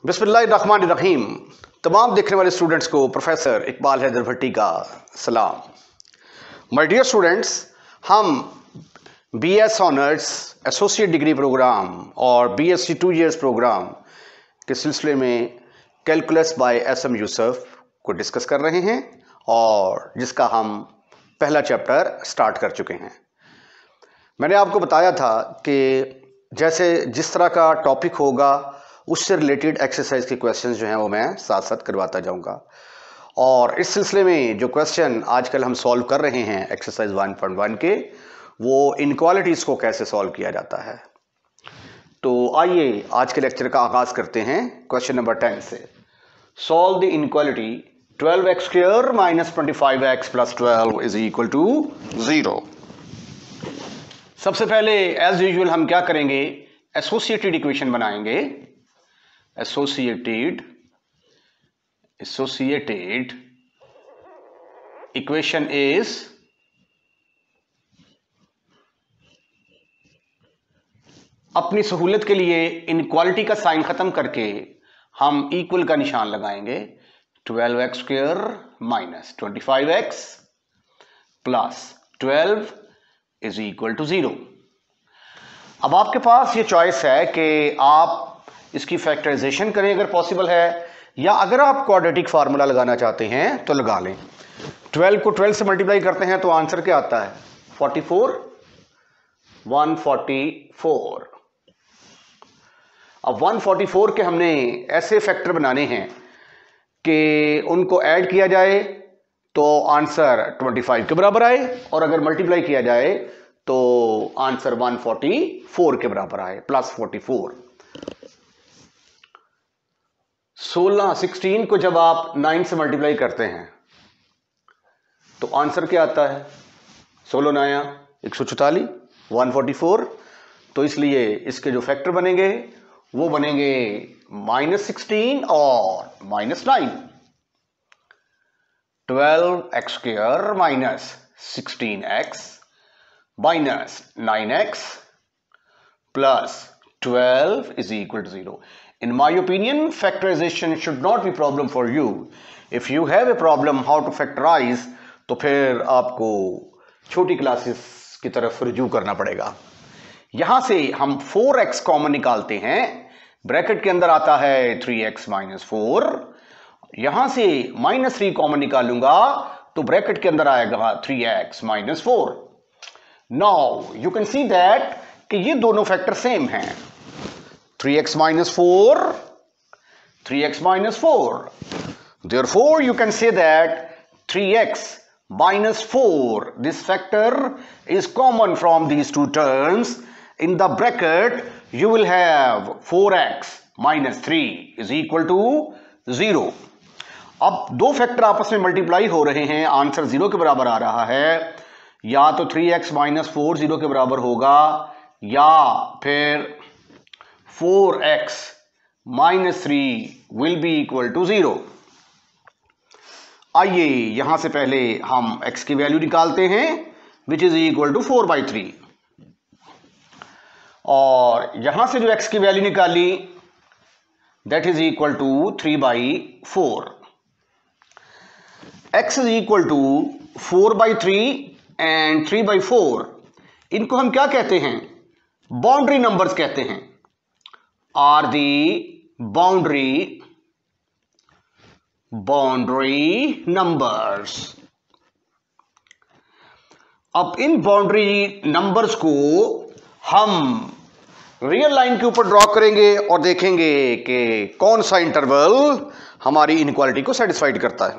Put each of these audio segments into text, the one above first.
बिस्मिल्लाहिर्रहमानिर्रहीम। तमाम देखने वाले स्टूडेंट्स को प्रोफेसर इकबाल हैदर भट्टी का सलाम। माय डियर स्टूडेंट्स, हम BS honours associate degree program और बीएससी 2 इयर्स प्रोग्राम के सिलसिले में कैलकुलस बाय एसएम यूसुफ को डिस्कस कर रहे हैं और जिसका हम पहला चैप्टर स्टार्ट कर चुके हैं। मैंने आपको बताया था कि जैसे जिस तरह का टॉपिक होगा उससे रिलेटेड एक्सरसाइज के क्वेश्चंस जो हैं वो मैं साथ साथ करवाता जाऊंगा। और इस सिलसिले में जो क्वेश्चन आजकल हम सॉल्व कर रहे हैं एक्सरसाइज 1.1 के, वो इनक्वालिटीज़ को कैसे सॉल्व किया जाता है। तो आइए आज के लेक्चर का आगाज़ करते हैं क्वेश्चन नंबर 10 से। Solve the inequality 12x² - 25x + 12 = 0। सबसे पहले एज यूजुअल हम क्या करेंगे, एसोसिएटेड इक्वेशन बनाएंगे। एसोसिएटेड इक्वेशन इज अपनी सहूलत के लिए इनक्वालिटी का साइन खत्म करके हम इक्वल का निशान लगाएंगे। 12x² - 25x + 12 = 0। अब आपके पास ये चॉइस है कि आप इसकी फैक्टराइजेशन करें अगर पॉसिबल है, या अगर आप क्वाड्रेटिक फार्मूला लगाना चाहते हैं तो लगा लें। 12 को 12 से मल्टीप्लाई करते हैं तो आंसर क्या आता है, 44, 144। अब 144 के हमने ऐसे फैक्टर बनाने हैं कि उनको ऐड किया जाए तो आंसर 25 के बराबर आए, और अगर मल्टीप्लाई किया जाए तो आंसर 144 के बराबर आए, +44। 16 को जब आप 9 से मल्टीप्लाई करते हैं तो आंसर क्या आता है, 16 9 144, 144। तो इसलिए इसके जो फैक्टर बनेंगे वो बनेंगे -16 और -9। 12x² - 16x - 9x + 12 = 0. In my opinion, factorization should not be problem for you. If you have a problem how to factorize, तो फिर आपको छोटी क्लासेस की तरफ रुजू करना पड़ेगा। यहां से हम 4x कॉमन निकालते हैं, ब्रैकेट के अंदर आता है 3x - 4। यहां से -3 कॉमन निकालूंगा तो ब्रैकेट के अंदर आएगा 3x - 4। Now you can see that कि ये दोनों फैक्टर सेम हैं, 3x - 4, 3x - 4. Therefore, you can say that 3x - 4, this factor is common from these two terms. In the bracket, you will have 4x - 3 = 0. अब दो factor आपस में multiply हो रहे हैं, आंसर 0 के बराबर आ रहा है। या तो 3x - 4 0 के बराबर होगा, या फिर 4x - 3 will be equal to 0। आइए यहां से पहले हम x की वैल्यू निकालते हैं, which is equal to 4/3। और यहां से जो x की वैल्यू निकाली that is equal to 3/4। x is equal to 4/3 and 3/4, इनको हम क्या कहते हैं, बाउंड्री नंबर्स कहते हैं, are the boundary numbers। अब इन बाउंड्री नंबर्स को हम रियल लाइन के ऊपर ड्रॉ करेंगे और देखेंगे कि कौन सा इंटरवल हमारी इनक्वालिटी को सेटिस्फाइड करता है।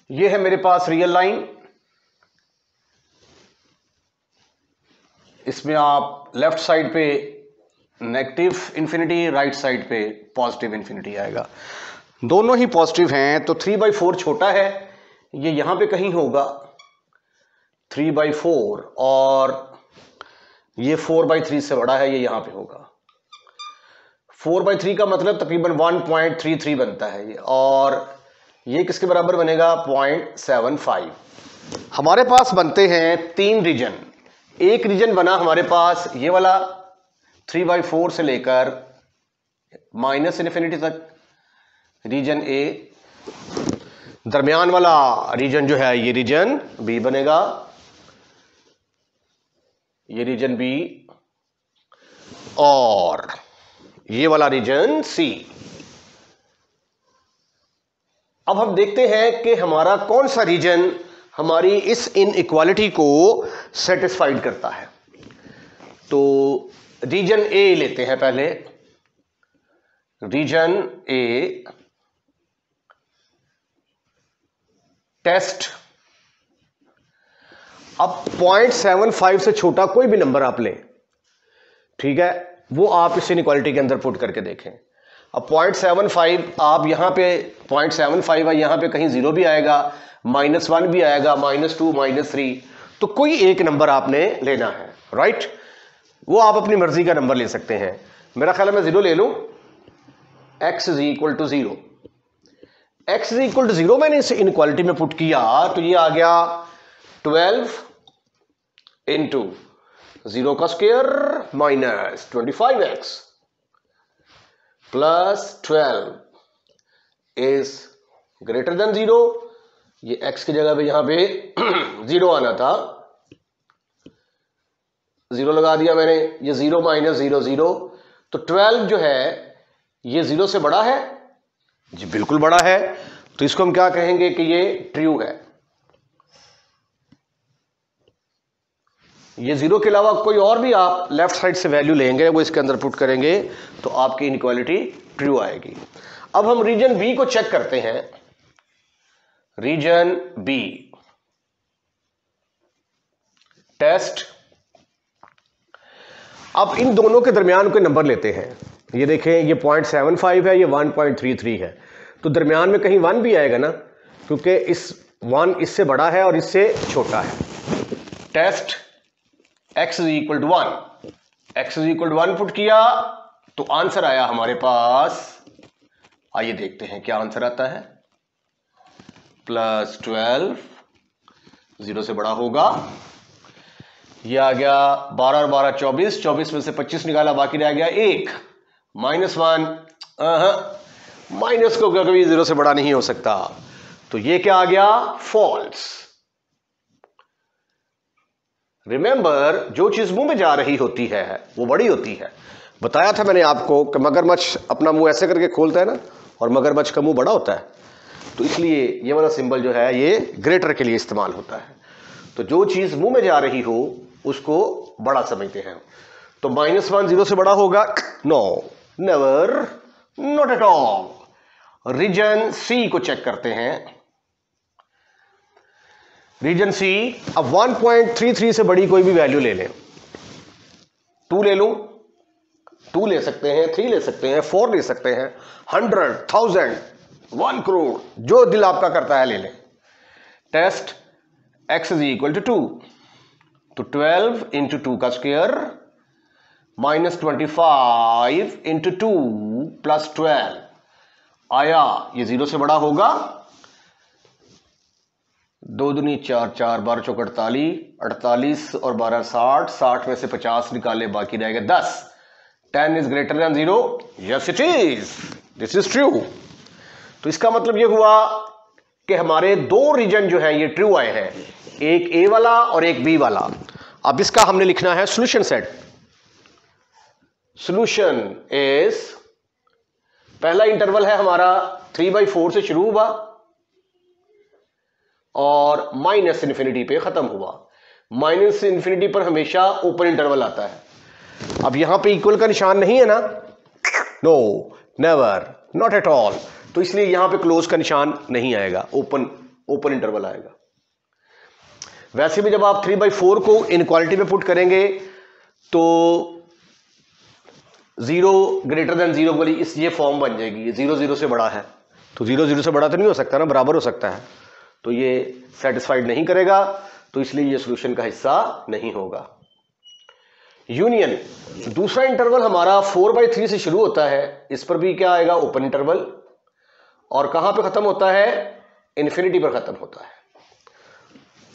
ये है मेरे पास रियल लाइन, इसमें आप लेफ्ट साइड पे नेगेटिव इन्फिनिटी, राइट साइड पे पॉजिटिव इन्फिनिटी आएगा। दोनों ही पॉजिटिव हैं तो 3/4 छोटा है, ये यहां पे कहीं होगा 3/4, और ये 4/3 से बड़ा है, ये यहां पे होगा। 4/3 का मतलब तकरीबन 1.33 बनता है ये, और ये किसके बराबर बनेगा, 0.75। हमारे पास बनते हैं 3 रीजन। एक रीजन बना हमारे पास ये वाला 3/4 से लेकर माइनस इन्फिनिटी तक रीजन ए, दरमियान वाला रीजन जो है ये रीजन बी बनेगा, ये रीजन बी, और ये वाला रीजन सी। अब हम देखते हैं कि हमारा कौन सा रीजन हमारी इस इनइक्वालिटी को सेटिस्फाइड करता है। तो रीजन ए लेते हैं पहले, रीजन ए, टेस्ट। अब 0.75 से छोटा कोई भी नंबर आप लें, ठीक है, वो आप इस इनइक्वालिटी के अंदर पुट करके देखें। अब 0.75 आप यहां पे 0.75 है, यहां पे कहीं 0 भी आएगा, -1 भी आएगा, -2, -3, तो कोई एक नंबर आपने लेना है, राइट। वो आप अपनी मर्जी का नंबर ले सकते हैं। मेरा ख्याल है मैं 0 ले लूं, x is equal to 0। x is equal to 0 मैंने इस इनइक्वालिटी में पुट किया तो ये आ गया 12 इंटू 0 का square minus 25x plus 12 is greater than 0। ये x की जगह पे यहां पे 0 आना था, 0 लगा दिया मैंने, ये 0 माइनस 0 0, तो 12 जो है ये 0 से बड़ा है जी, बिल्कुल बड़ा है। तो इसको हम क्या कहेंगे कि ये ट्रू है। ये 0 के अलावा कोई और भी आप लेफ्ट साइड से वैल्यू लेंगे, वो इसके अंदर पुट करेंगे तो आपकी इनइक्वालिटी ट्रू आएगी। अब हम रीजन बी को चेक करते हैं, रीजन बी, टेस्ट। अब इन दोनों के दरमियान कोई नंबर लेते हैं, ये देखें ये 0.75 है, ये 1.33 है, तो दरमियान में कहीं 1 भी आएगा ना, क्योंकि इस 1 इससे बड़ा है और इससे छोटा है। Test x is equal to 1, x is equal to 1 put किया तो आंसर आया हमारे पास, आइए देखते हैं क्या आंसर आता है, +12, 0 से बड़ा होगा, ये आ गया 12 और 12 24, 24 में से 25 निकाला, बाकी रह गया 1, -1, माइनस को कभी 0 से बड़ा नहीं हो सकता, तो ये क्या आ गया, फॉल्स। रिमेंबर, जो चीज मुंह में जा रही होती है वो बड़ी होती है। बताया था मैंने आपको कि मगरमच्छ अपना मुंह ऐसे करके खोलता है ना, और मगरमच्छ का मुंह बड़ा होता है, तो इसलिए ये वाला सिंबल जो है ये ग्रेटर के लिए इस्तेमाल होता है। तो जो चीज मुंह में जा रही हो उसको बड़ा समझते हैं। तो -1 0 से बड़ा होगा, no, never, not at all. Region C को चेक करते हैं, रीजन सी। अब 1.33 से बड़ी कोई भी वैल्यू ले लें, 2 ले लूं, 2 ले सकते हैं, 3 ले सकते हैं, 4 ले सकते हैं, 100, 1000, 1 करोड़, जो दिल आपका करता है ले लें। Test x is equal to 2, तो 12 इंटू 2 का स्क्वायर -25 इंटू 2 प्लस 12 आया, ये 0 से बड़ा होगा, 2 दूनी 4, 4 12 चौक 48, 48 और 12 60, 60 में से 50 निकाले, बाकी रहेगा 10। 10 is greater than 0, yes it is, this is true. तो इसका मतलब ये हुआ कि हमारे 2 रीजन जो है ये ट्रू आए हैं, एक ए वाला और एक बी वाला। अब इसका हमने लिखना है सॉल्यूशन सेट। सॉल्यूशन इज, पहला इंटरवल है हमारा 3/4 से शुरू हुआ और माइनस इन्फिनिटी पे खत्म हुआ। माइनस इन्फिनिटी पर हमेशा ओपन इंटरवल आता है। अब यहां पे इक्वल का निशान नहीं है ना, no, never, not at all, तो इसलिए यहां पे क्लोज का निशान नहीं आएगा, ओपन इंटरवल आएगा। वैसे भी जब आप 3/4 को इनइक्वालिटी में पुट करेंगे तो 0 ग्रेटर देन 0 वाली इस ये फॉर्म बन जाएगी। 0 0 से बड़ा है तो 0 0 से बड़ा तो नहीं हो सकता ना, बराबर हो सकता है, तो ये सेटिस्फाइड नहीं करेगा, तो इसलिए ये सॉल्यूशन का हिस्सा नहीं होगा। यूनियन, दूसरा इंटरवल हमारा 4/3 से शुरू होता है, इस पर भी क्या आएगा, ओपन इंटरवल, और कहां पे खत्म होता है, इन्फिनिटी पर खत्म होता है।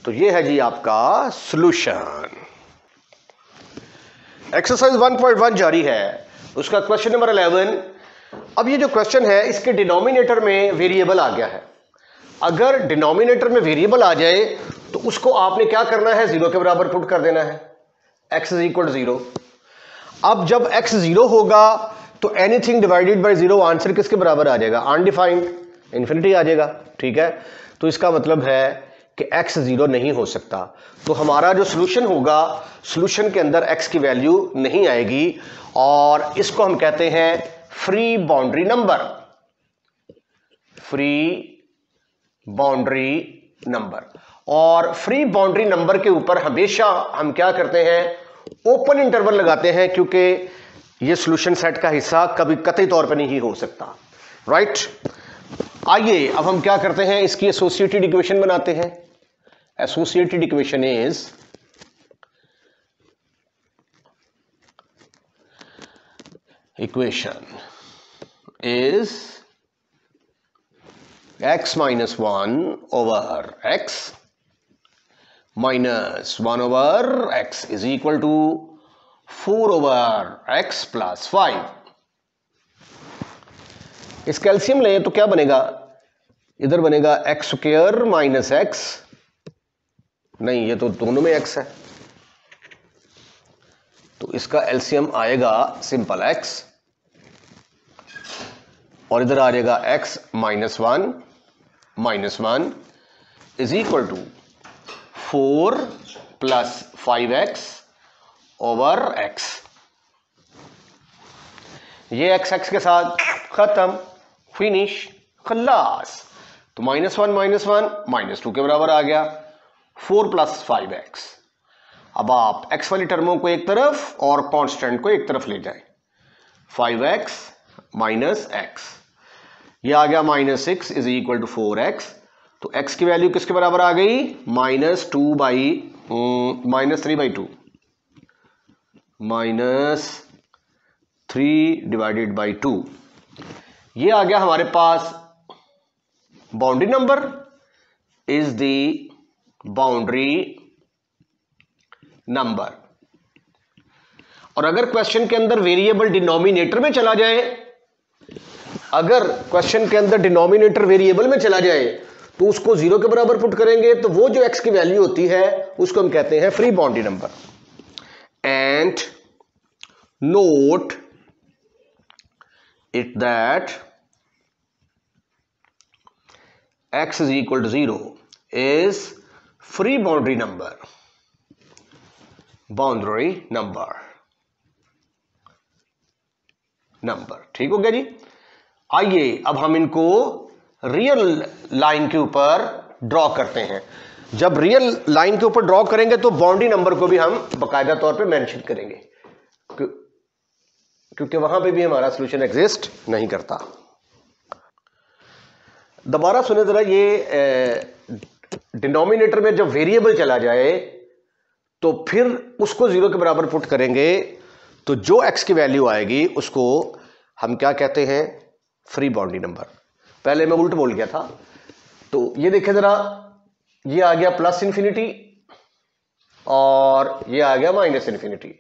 तो ये है जी आपका सॉल्यूशन। एक्सरसाइज 1.1 जारी है, उसका क्वेश्चन नंबर 11, अब ये जो क्वेश्चन है इसके डिनोमिनेटर में वेरिएबल आ गया है। अगर डिनोमिनेटर में वेरिएबल आ जाए तो उसको आपने क्या करना है, जीरो के बराबर पुट कर देना है, x इज इक्वल टू 0। अब जब x 0 होगा तो एनीथिंग डिवाइडेड बाय 0 आंसर किसके बराबर आ जाएगा, अनडिफाइंड, इंफिनिटी आ जाएगा। ठीक है, तो इसका मतलब है कि x 0 नहीं हो सकता। तो हमारा जो सोल्यूशन होगा, सोल्यूशन के अंदर x की वैल्यू नहीं आएगी और इसको हम कहते हैं free boundary number, free boundary number. और फ्री बाउंड्री नंबर के ऊपर हमेशा हम क्या करते हैं, ओपन इंटरवल लगाते हैं, क्योंकि ये सॉल्यूशन सेट का हिस्सा कभी कतई तौर पर नहीं हो सकता। राइट, आइए अब हम क्या करते हैं, इसकी एसोसिएटेड इक्वेशन बनाते हैं। Associated equation is x minus 1 over x minus 1 over x is equal to 4 over x plus 5। इसका एलसीएम ले तो क्या बनेगा, इधर बनेगा एक्स स्क्वायर माइनस एक्स, नहीं ये तो दोनों में x है, तो इसका एलसीएम आएगा सिंपल x, और इधर आ जाएगा x minus 1 minus 1 is equal to 4 plus 5x over x। ये x के साथ खत्म, फिनिश, खल्लास। तो माइनस 1 माइनस 2 के बराबर आ गया, 4 प्लस 5x। अब आप x वाली टर्मों को एक तरफ और कांस्टेंट को एक तरफ ले जाएं, 5x माइनस x, ये आ गया minus 6 is equal to 4x। तो x की वैल्यू किसके बराबर आ गई, minus 3 by 2, minus 3 divided by 2। ये आ गया हमारे पास boundary number, is the boundary number. और अगर क्वेश्चन के अंदर वेरिएबल डिनोमिनेटर में चला जाए, अगर क्वेश्चन के अंदर डिनोमिनेटर वेरिएबल में चला जाए तो उसको 0 के बराबर पुट करेंगे, तो वो जो x की वैल्यू होती है उसको हम कहते हैं free boundary number. And note it that x is equal to 0 is free boundary number, boundary number. ठीक हो गया जी। आइए अब हम इनको रियल लाइन के ऊपर ड्रॉ करते हैं। जब रियल लाइन के ऊपर ड्रॉ करेंगे तो बाउंड्री नंबर को भी हम बाकायदा तौर पे मेंशन करेंगे, क्योंकि वहां पे भी हमारा सॉल्यूशन एग्जिस्ट नहीं करता। दोबारा सुने जरा, ये डिनोमिनेटर में जब वेरिएबल चला जाए तो फिर उसको 0 के बराबर पुट करेंगे, तो जो x की वैल्यू आएगी उसको हम क्या कहते हैं, फ्री बाउंड्री नंबर। पहले मैं उल्ट बोल गया था, तो ये देखें जरा, ये आ गया प्लस इंफिनिटी और ये आ गया माइनस इंफिनिटी।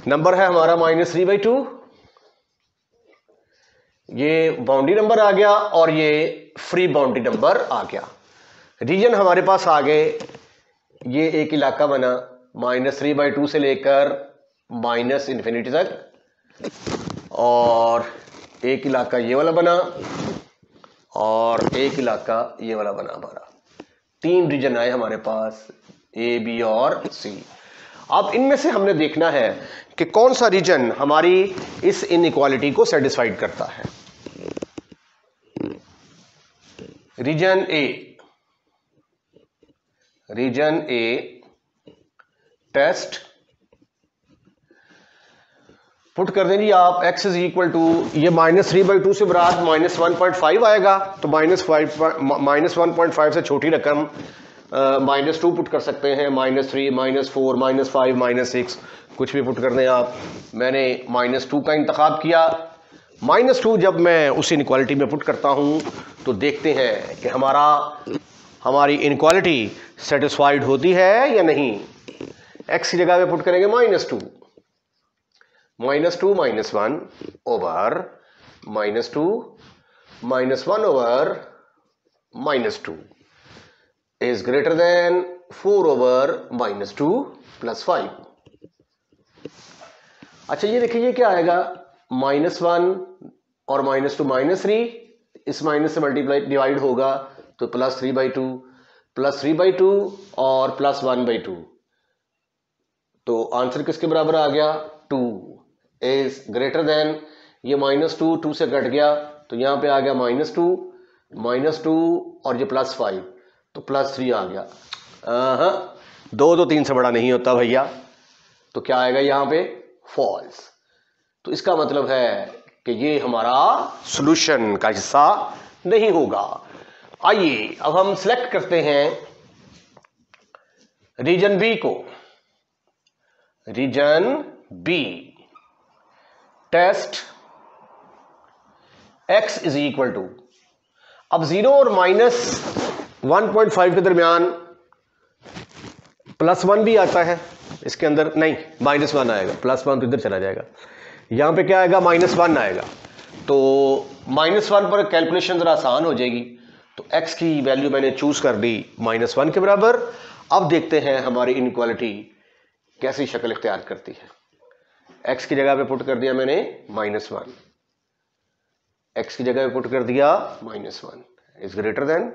नंबर है हमारा माइनस 3/2, ये बाउंड्री नंबर आ गया और ये फ्री बाउंड्री नंबर आ गया। रीजन हमारे पास आ गए, ये एक इलाका बना माइनस 3/2 से लेकर माइनस इंफिनिटी तक, और एक इलाका ये वाला बना और एक इलाका ये वाला बना। हमारा 3 रीजन आए हमारे पास, ए, बी और सी। अब इनमें से हमने देखना है कि कौन सा रीजन हमारी इस इनइक्वालिटी को सेटिस्फाइड करता है। रीजन ए टेस्ट पुट कर देंगे आप, x इज इक्वल टू, ये माइनस 3/2 से बरात माइनस 1.5 आएगा, तो माइनस 1.5 से छोटी रकम माइनस 2 पुट कर सकते हैं, माइनस 3, माइनस 4, माइनस 5, माइनस 6, कुछ भी पुट कर दें आप। मैंने माइनस 2 का इंतखाब किया। माइनस 2 जब मैं उस इनइक्वालिटी में पुट करता हूं तो देखते हैं कि हमारी इनइक्वालिटी सेटिस्फाइड होती है या नहीं। x की जगह पे पुट करेंगे minus 2, -2 -1 over -2 -1 over -2 is greater than 4 over -2 + 5। अच्छा ये देखिए ये क्या आएगा, -1 और -2 -3, इस माइनस से मल्टीप्लाई डिवाइड होगा तो +3/2 +3/2 और +1/2, तो आंसर किसके बराबर आ गया, 2 इज ग्रेटर देन, ये -2 2 से कट गया तो यहां पे आ गया -2 और ये +5 तो +3 आ गया। 2 तो 3 से बड़ा नहीं होता भैया, तो क्या आएगा यहां पे, फॉल्स। तो इसका मतलब है कि ये हमारा सॉल्यूशन का हिस्सा नहीं होगा। आइए अब हम सिलेक्ट करते हैं रीजन बी को, region B, test x is equal to, अब 0 और -1.5 के दरमियान +1 भी आता है इसके अंदर, नहीं -1 आएगा, +1 तो इधर चला जाएगा, यहां पे क्या आएगा, -1 आएगा, तो -1 पर कैलकुलेशन जरा आसान हो जाएगी। तो x की वैल्यू मैंने चूज कर दी -1 के बराबर। अब देखते हैं हमारी इनइक्वालिटी कैसी शक्ल इख्तियार करती है। x की जगह पे पुट कर दिया मैंने -1, x की जगह पे पुट कर दिया -1 is greater than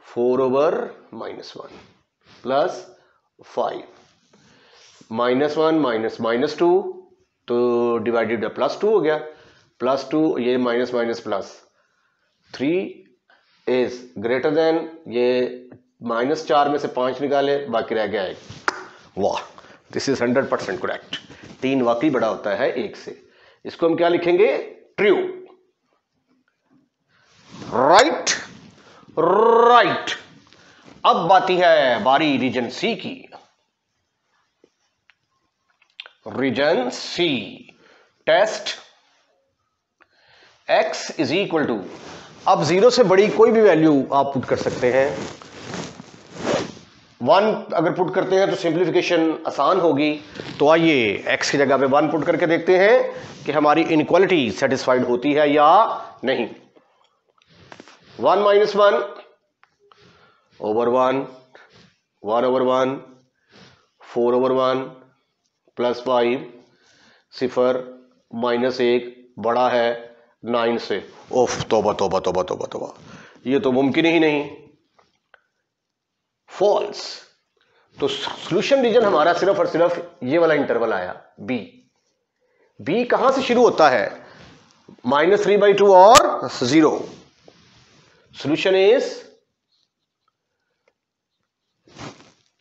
4 over -1 plus 5, -1 -2 तो डिवाइडेड बाय +2 हो गया, +2 ये minus plus 3 is greater than, ये -4 में से 5 निकाले बाकी रह गया 1। वाह, दिस इज 100% करेक्ट। 3 वाकई बड़ा होता है 1 से। इसको हम क्या लिखेंगे, ट्रू, राइट राइट। अब बाती है बारी रीजन सी की, region C, test x is equal to, अब 0 से बड़ी कोई भी वैल्यू आप पुट कर सकते हैं। 1 अगर पुट करते हैं तो सिंप्लीफिकेशन आसान होगी, तो आइए x की जगह पे 1 पुट करके देखते हैं कि हमारी इनइक्वालिटी सेटिस्फाइड होती है या नहीं। 1 - 1 ओवर 1, 1 ओवर 1, 4 ओवर 1 प्लस 5, 0 -1 बड़ा है 9 से। ओफ, तौबा तौबा तौबा तौबा तौबा, ये तो मुमकिन ही नहीं, फॉल्स। तो सॉल्यूशन रीजन हमारा सिर्फ और सिर्फ ये वाला इंटरवल आया बी। बी कहां से शुरू होता है, -3/2 और 0। Solution is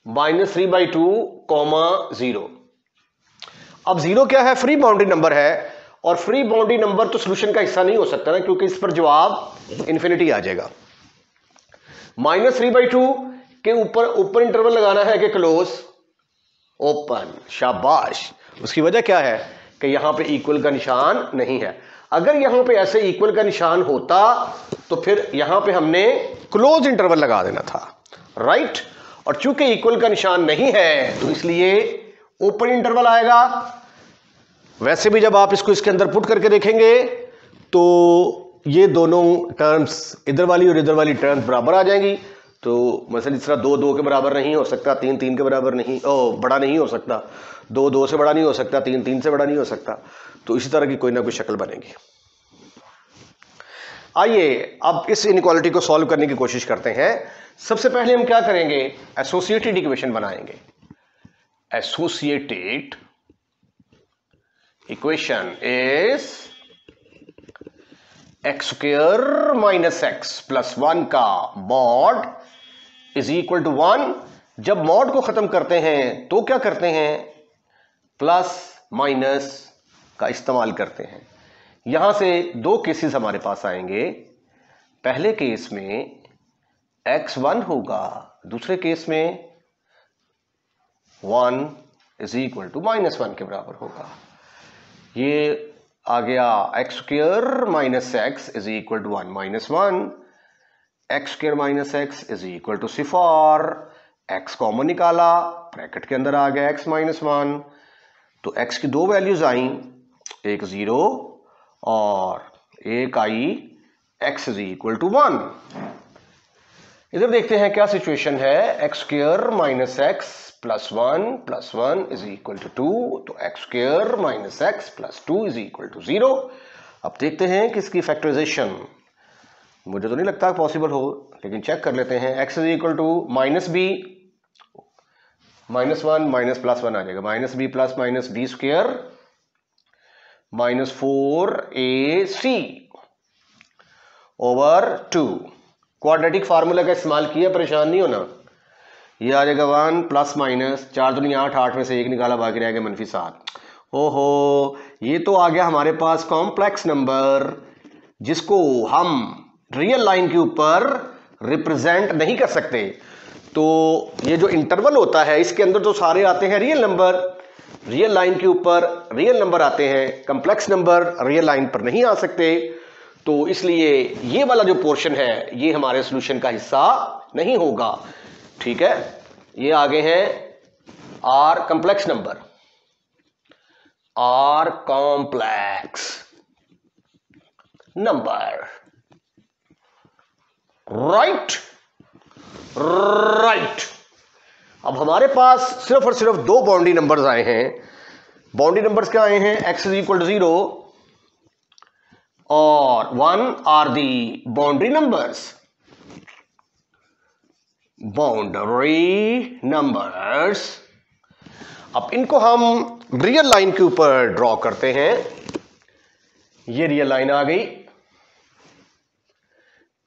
-3/2, 0। अब 0 क्या है, फ्री बाउंड्री नंबर है, और फ्री बाउंड्री नंबर तो सॉल्यूशन का हिस्सा नहीं हो सकता ना, क्योंकि इस पर जवाब इन्फिनिटी आ जाएगा। -3/2 के ऊपर इंटरवल लगाना है कि क्लोज, ओपन, शाबाश। उसकी वजह क्या है कि यहां पे इक्वल का निशान नहीं है। अगर यहां पे ऐसे इक्वल का निशान होता तो फिर यहां पे हमने क्लोज इंटरवल लगा देना था, राइट। और चूंकि इक्वल का निशान नहीं है तो इसलिए ओपन इंटरवल आएगा। वैसे भी जब आप इसको इसके अंदर पुट करके देखेंगे तो ये दोनों टर्म्स, इधर वाली और इधर वाली टर्म्स बराबर आ जाएंगी। तो मसलन इस तरह 2 2 के बराबर नहीं हो सकता, 3 3 के बराबर नहीं, बड़ा नहीं हो सकता, 2 2 से बड़ा नहीं हो सकता, 3 3 से बड़ा नहीं हो सकता। तो इसी तरह की कोई ना कोई शक्ल बनेगी। आइए अब इस इनइक्वालिटी को सॉल्व करने की कोशिश करते हैं। सबसे पहले हम क्या करेंगे, एसोसिएटेड इक्वेशन बनाएंगे। Associated equation is x² - x + 1 का मॉड इज इक्वल टू 1। जब मॉड को खत्म करते हैं तो क्या करते हैं, प्लस माइनस का इस्तेमाल करते हैं। यहां से 2 केसेस हमारे पास आएंगे। पहले केस में x1 होगा, दूसरे केस में 1 इज इक्वल टू -1 के बराबर होगा। ये आ गया x² - x is equal to 1 - 1, x² - x is equal to 0। x common निकाला, ब्रैकेट के अंदर आ गया x - 1 तो x की दो वैल्यूज आई, एक 0 और एक आई x इज इक्वल टू 1। इधर देखते हैं क्या सिचुएशन है, x square minus x plus 1 is equal to 2, तो x square minus x plus 2 is equal to 0। अब देखते हैं कि इसकी फैक्टराइजेशन, मुझे तो नहीं लगता पॉसिबल हो, लेकिन चेक कर लेते हैं। x is equal to minus b, minus 1 minus plus 1 आ जाएगा, minus b plus minus b square minus 4ac over 2। Quadratic formula का इस्तेमाल किया, परेशान नहीं होना। ये आ जाएगा 1 प्लस माइनस 4 दूनी 8, 8 में से 1 निकाला, बाकी रह गया मनफी 7। ओहो, ये तो आ गया हमारे पास कॉम्प्लेक्स नंबर, जिसको हम रियल लाइन के ऊपर रिप्रेजेंट नहीं कर सकते। तो ये जो इंटरवल होता है, इसके अंदर जो सारे आते हैं रियल नंबर, रियल लाइन के ऊपर रियल नंबर आते हैं, कॉम्प्लेक्स नंबर रियल लाइन पर नहीं आ सकते। तो इसलिए ये वाला जो पोर्शन है ये हमारे सॉल्यूशन का हिस्सा नहीं होगा। ठीक है, ये आगे हैं are complex number, are complex number, right. अब हमारे पास सिर्फ और सिर्फ दो बाउंड्री नंबर्स आए हैं। बाउंड्री नंबर्स क्या आए हैं, x इज इक्वल टू 0 और 1 are the boundary numbers, boundary numbers. अब इनको हम रियल लाइन के ऊपर ड्रॉ करते हैं। ये रियल लाइन आ गई,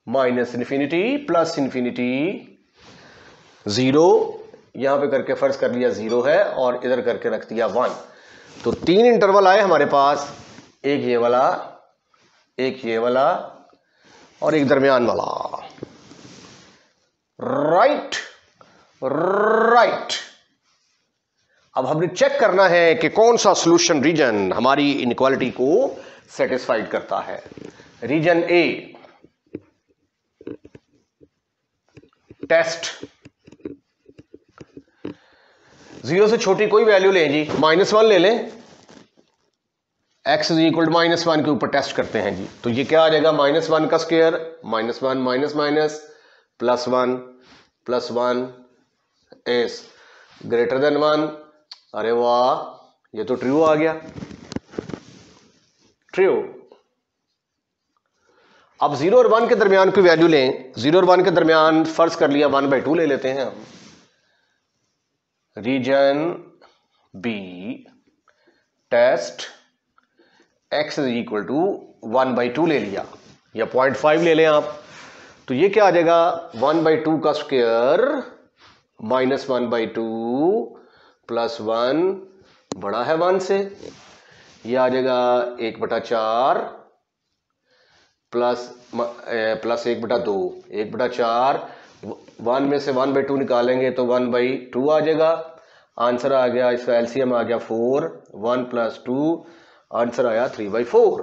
माइनस इन्फिनिटी प्लस इन्फिनिटी 0, यहां पे करके फर्ज कर लिया 0 है और इधर करके रख दिया 1। तो 3 इंटरवल आए हमारे पास, एक ये वाला, एक ये वाला और एक दरमियान वाला, राइट। अब हमने चेक करना है कि कौन सा सॉल्यूशन रीजन हमारी इनइक्वालिटी को सेटिस्फाइड करता है। रीजन ए, टेस्ट 0 से छोटी कोई वैल्यू लें जी, -1 ले लें, x इज इक्वल टू -1 के ऊपर टेस्ट करते हैं जी। तो ये क्या आ जाएगा, -1 का square, -1 minus minus +1 is greater than 1। अरे वाह, ये तो ट्रू आ गया, ट्रू। अब 0 और 1 के दरमियान की वैल्यू लें, 0 और 1 के दरमियान फर्ज कर लिया 1/2 ले लेते हैं हम। Region B, test x is equal to 1/2 ले लिया या 0.5 ले लें आप। तो ये क्या आ जाएगा, 1/2 का स्क्वायर -1/2 +1 बड़ा है 1 से, ये आ जाएगा 1/4 प्लस 1/2, 1/4, 1 में से 1/2 निकालेंगे तो 1/2 आ जाएगा। आंसर आ गया, इसका एलसीएम आ गया 4, 1 + 2, आंसर आया 3/4।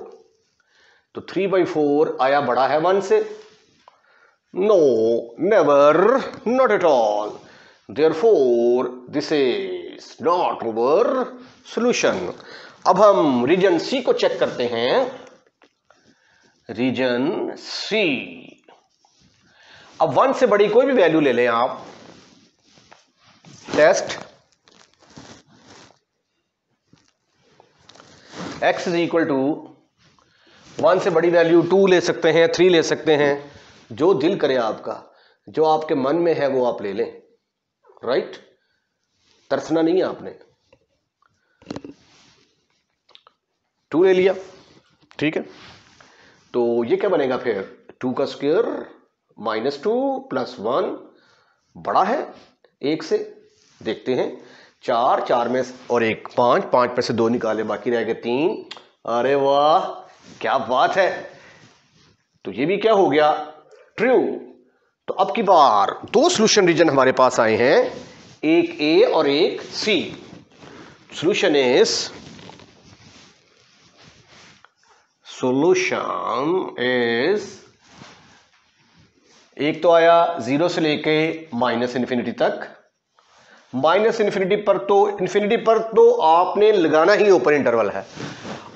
तो 3/4 आया बड़ा है 1 से? No, never, not at all. Therefore this is not our solution. अब हम रीजन सी को चेक करते हैं। रीजन सी, अब 1 से बड़ी कोई भी वैल्यू ले लें आप, test x is equal to 1 से बड़ी वैल्यू 2 ले सकते हैं, 3 ले सकते हैं, जो दिल करे आपका, जो आपके मन में है वो आप ले लें, राइट। तरसना नहीं है आपने। 2 ले लिया, ठीक है। तो ये क्या बनेगा फिर, 2 का स्क्वायर -2 + 1 बड़ा है 1 से। देखते हैं, 4, 4 में और 1 5, 5 में से 2 निकाले, बाकी रह गए 3। अरे वाह, क्या बात है। तो ये भी क्या हो गया, ट्रू। तो अब की बार 2 सॉल्यूशन रीजन हमारे पास आए हैं, एक ए और एक सी। सॉल्यूशन इज एक तो आया 0 से लेके -∞ तक, माइनस इन्फिनिटी पर तो आपने लगाना ही ओपन इंटरवल है,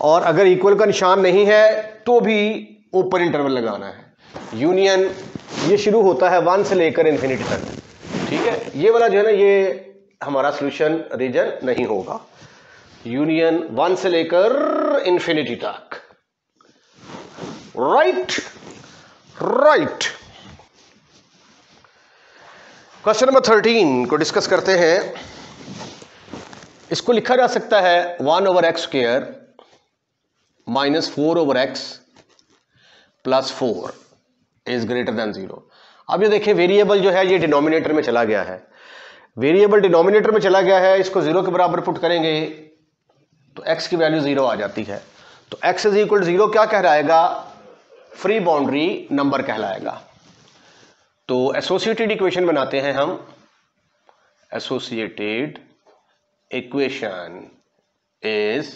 और अगर इक्वल का निशान नहीं है तो भी ओपन इंटरवल लगाना है। यूनियन ये शुरू होता है 1 से लेकर इन्फिनिटी तक, ठीक है। ये वाला जो है ना, ये हमारा सॉल्यूशन रीजन नहीं होगा। यूनियन 1 से लेकर इन्फिनिटी तक, राइट। क्वेश्चन नंबर 13 को डिस्कस करते हैं। इसको लिखा जा सकता है 1/x² minus 4/x plus 4 is greater than 0। अब ये देखिए, वेरिएबल जो है ये डिनोमिनेटर में चला गया है। वेरिएबल डिनोमिनेटर में चला गया है, इसको 0 के बराबर पुट करेंगे तो x की वैल्यू 0 आ जाती है। तो x इज इक्वल 0 क्या कहलाएगा? फ्री बाउंड्री नंबर कहलाएगा। तो एसोसिएटेड इक्वेशन बनाते हैं हम। Associated equation is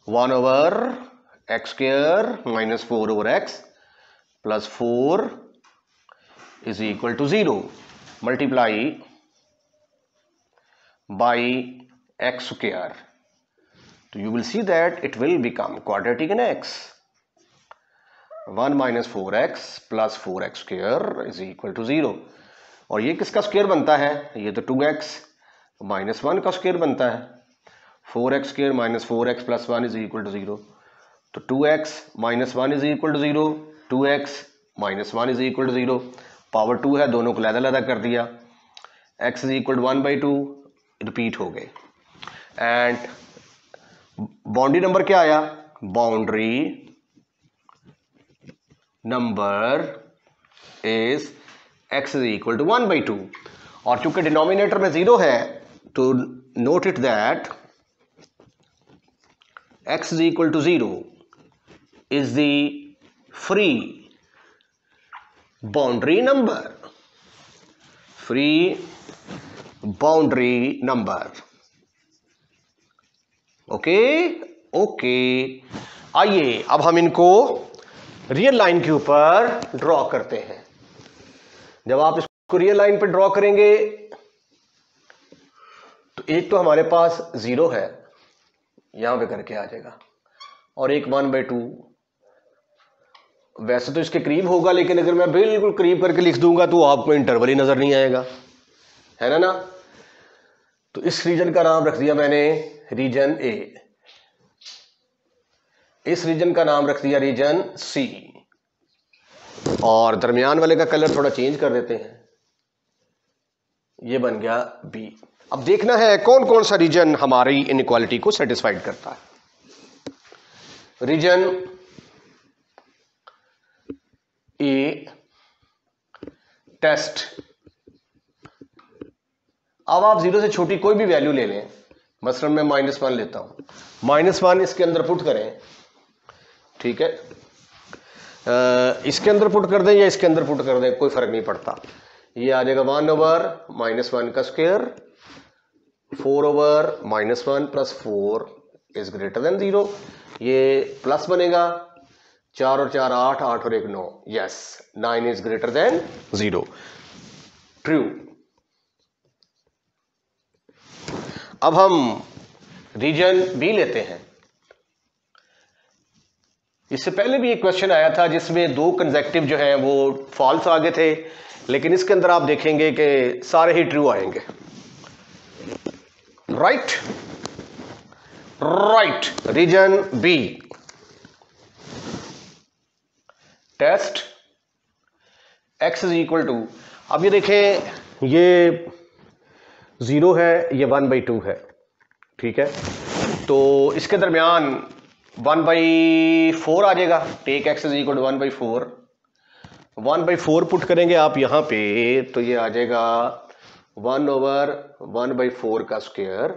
1/x² minus 4/x plus 4 is equal to 0 multiply by x²। तो you will see that it will become quadratic in x. 1 minus 4x plus 4x² is equal to 0। और ये किसका square बनता है? ये तो 2x minus 1 का square बनता है। 4x² minus 4x plus 1 is equal to 0। तो 2x minus 1 is equal to 0, 2x minus 1 is equal to 0। Power 2 है, दोनों को अलग-अलग कर दिया। x is equal to 1/2 repeat हो गए। एंड बाउंड्री नंबर क्या आया? Boundary number is x is equal to 1/2। और चूंकि डिनोमिनेटर में 0 है तो note it that x is equal to 0 is the free boundary number. Free boundary number, okay. आइए अब हम इनको रियल लाइन के ऊपर ड्रॉ करते हैं। जब आप इसको रियल लाइन पर ड्रॉ करेंगे तो एक तो हमारे पास 0 है, यहां पे करके आ जाएगा, और एक 1/2। वैसे तो इसके करीब होगा, लेकिन अगर मैं बिल्कुल करीब करके लिख दूंगा तो आपको इंटरवल ही नजर नहीं आएगा, है ना। तो इस रीजन का नाम रख दिया मैंने रीजन ए, इस रीजन का नाम रख दिया रीजन सी, और दरमियान वाले का कलर थोड़ा चेंज कर देते हैं, ये बन गया बी। अब देखना है कौन कौन सा रीजन हमारी इनइक्वालिटी को सेटिस्फाइड करता है। रीजन ए टेस्ट। अब आप 0 से छोटी कोई भी वैल्यू ले लें, मसलन मैं -1 लेता हूं, -1 इसके अंदर पुट करें, ठीक है। इसके अंदर पुट कर दें या इसके अंदर पुट कर दें, कोई फर्क नहीं पड़ता। ये आ जाएगा 1/-1 का square, 4/-1 plus 4 is greater than 0। ये प्लस बनेगा, 4 और 4 8, 8 और 1 9, yes 9 is greater than 0, true. अब हम रीजन बी लेते हैं। इससे पहले भी एक क्वेश्चन आया था जिसमें 2 कंसेक्टिव जो हैं वो फॉल्स आ गए थे, लेकिन इसके अंदर आप देखेंगे कि सारे ही ट्रू आएंगे। Right, region B test x is equal to, अब ये देखें ये 0 है, ये 1/2 है, ठीक है। तो इसके दरमियान 1/4 आ जाएगा। Take x is equal to 1/4, 1/4 put करेंगे आप यहां पे तो ये आ जाएगा 1/1/4 का square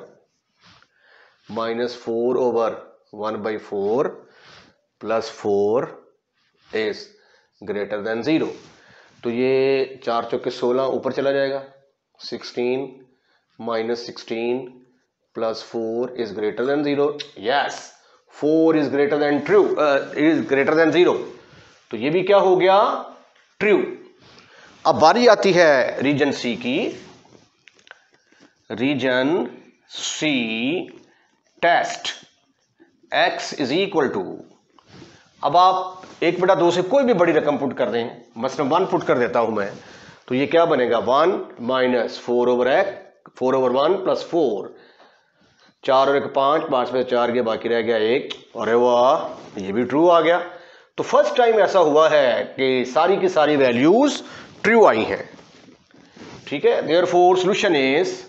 minus 4/1/4 plus 4 is greater than 0। तो ये 4 चौके 16 ऊपर चला जाएगा, 16 minus 16 plus 4 is greater than 0, yes 4 is greater than true, is greater than 0। तो ये भी क्या हो गया? ट्रू। अब बारी आती है रीजन सी की। Region C test x is equal to, अब आप 1/2 से कोई भी बड़ी रकम पुट कर दें, मसलन 1 पुट कर देता हूं मैं, तो ये क्या बनेगा 1 माइनस 4/1 प्लस 4, 4 और 1 5, 5 में 4 गया, बाकी रह गया 1। अरे वाह, ये भी ट्रू आ गया। तो फर्स्ट टाइम ऐसा हुआ है कि सारी की सारी वैल्यूज ट्रू आई हैं। ठीक है, देयरफॉर सॉल्यूशन इज,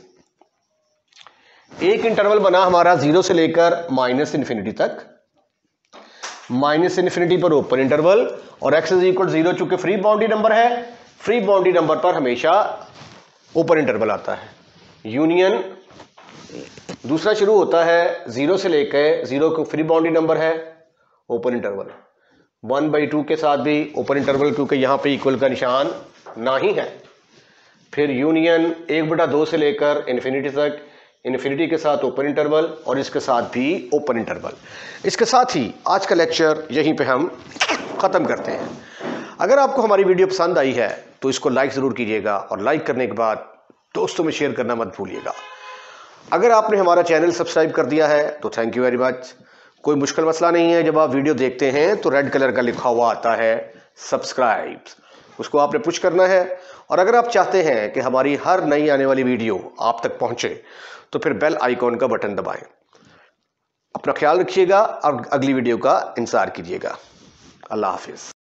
एक इंटरवल बना हमारा 0 से लेकर -∞ तक, -∞ पर ओपन इंटरवल, और x इज इक्वल 0 चूंकि फ्री बाउंड्री नंबर है, फ्री बाउंड्री नंबर पर हमेशा ओपन इंटरवल आता है। यूनियन दूसरा शुरू होता है 0 से लेकर 0 को फ्री बाउंड्री नंबर है, ओपन इंटरवल, 1/2 के साथ भी ओपन इंटरवल क्योंकि यहां पे इक्वल का निशान ना ही है। फिर यूनियन 1/2 से लेकर इन्फिनिटी तक, इन्फिनिटी के साथ ओपन इंटरवल और इसके साथ भी ओपन इंटरवल। इसके साथ ही आज का लेक्चर यहीं पे हम ख़त्म करते हैं। अगर आपको हमारी वीडियो पसंद आई है तो इसको लाइक ज़रूर कीजिएगा, और लाइक करने के बाद दोस्तों में शेयर करना मत भूलिएगा। अगर आपने हमारा चैनल सब्सक्राइब कर दिया है तो थैंक यू वेरी मच। कोई मुश्किल मसला नहीं है, जब आप वीडियो देखते हैं तो रेड कलर का लिखा हुआ आता है सब्सक्राइब, उसको आपने पुश करना है। और अगर आप चाहते हैं कि हमारी हर नई आने वाली वीडियो आप तक पहुंचे तो फिर बेल आइकॉन का बटन दबाएं। अपना ख्याल रखिएगा और अगली वीडियो का इंतजार कीजिएगा। अल्लाह हाफिज़।